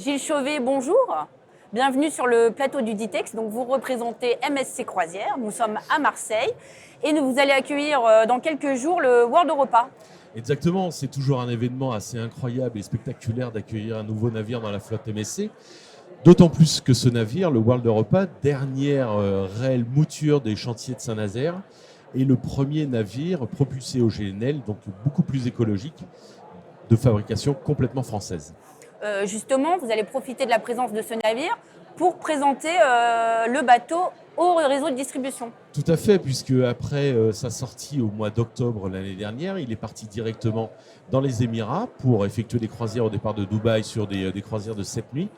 Gilles Chauvet, bonjour. Bienvenue sur le plateau du Ditex. Donc vous représentez MSC Croisière. Nous sommes à Marseille et vous allez accueillir dans quelques jours le World Europa. Exactement, c'est toujours un événement assez incroyable et spectaculaire d'accueillir un nouveau navire dans la flotte MSC. D'autant plus que ce navire, le World Europa, dernière réelle mouture des chantiers de Saint-Nazaire, est le premier navire propulsé au GNL, donc beaucoup plus écologique, de fabrication complètement française. Justement, vous allez profiter de la présence de ce navire pour présenter le bateau au réseau de distribution. Tout à fait, puisque après sa sortie au mois d'octobre l'année dernière, il est parti directement dans les Émirats pour effectuer des croisières au départ de Dubaï sur des croisières de 7 nuits.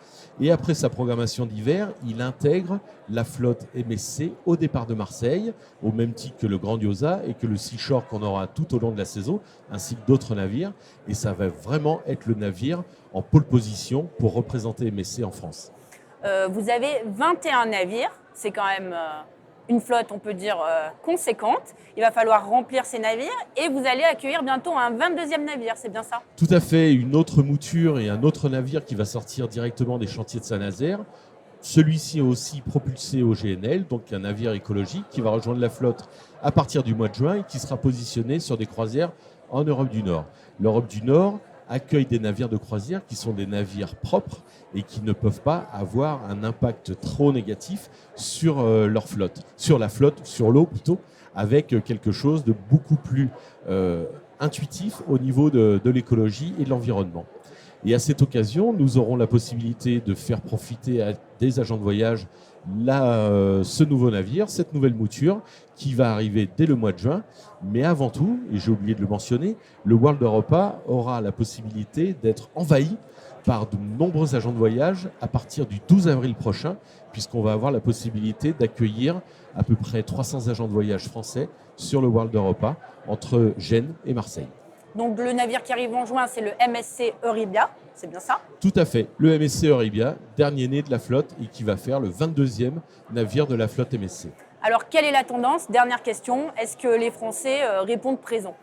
Et après sa programmation d'hiver, il intègre la flotte MSC au départ de Marseille, au même titre que le Grandiosa et que le Seashore qu'on aura tout au long de la saison, ainsi que d'autres navires. Et ça va vraiment être le navire en pole position pour représenter MSC en France. Vous avez 21 navires, c'est quand même une flotte, on peut dire, conséquente. Il va falloir remplir ces navires et vous allez accueillir bientôt un 22e navire, c'est bien ça? Tout à fait, une autre mouture et un autre navire qui va sortir directement des chantiers de Saint-Nazaire. Celui-ci est aussi propulsé au GNL, donc un navire écologique qui va rejoindre la flotte à partir du mois de juin et qui sera positionné sur des croisières en Europe du Nord. L'Europe du Nord accueille des navires de croisière qui sont des navires propres et qui ne peuvent pas avoir un impact trop négatif sur leur flotte, sur la flotte, sur l'eau plutôt, avec quelque chose de beaucoup plus intuitif au niveau de l'écologie et de l'environnement. Et à cette occasion, nous aurons la possibilité de faire profiter à des agents de voyage ce nouveau navire, cette nouvelle mouture qui va arriver dès le mois de juin. Mais avant tout, et j'ai oublié de le mentionner, le World Europa aura la possibilité d'être envahi par de nombreux agents de voyage à partir du 12 avril prochain, puisqu'on va avoir la possibilité d'accueillir à peu près 300 agents de voyage français sur le World Europa entre Gênes et Marseille. Donc le navire qui arrive en juin, c'est le MSC Euribia, c'est bien ça? Tout à fait, le MSC Euribia, dernier né de la flotte et qui va faire le 22e navire de la flotte MSC. Alors quelle est la tendance? Dernière question, est-ce que les Français répondent présent?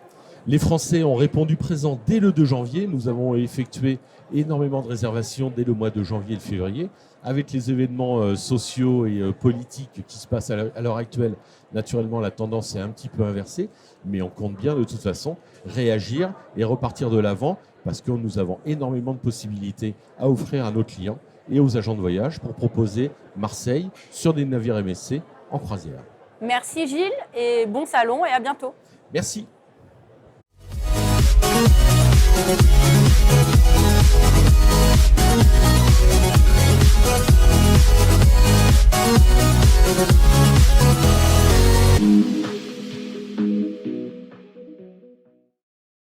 Les Français ont répondu présent dès le 2 janvier. Nous avons effectué énormément de réservations dès le mois de janvier et de février. Avec les événements sociaux et politiques qui se passent à l'heure actuelle, naturellement, la tendance est un petit peu inversée. Mais on compte bien de toute façon réagir et repartir de l'avant parce que nous avons énormément de possibilités à offrir à nos clients et aux agents de voyage pour proposer Marseille sur des navires MSC en croisière. Merci Gilles et bon salon et à bientôt. Merci.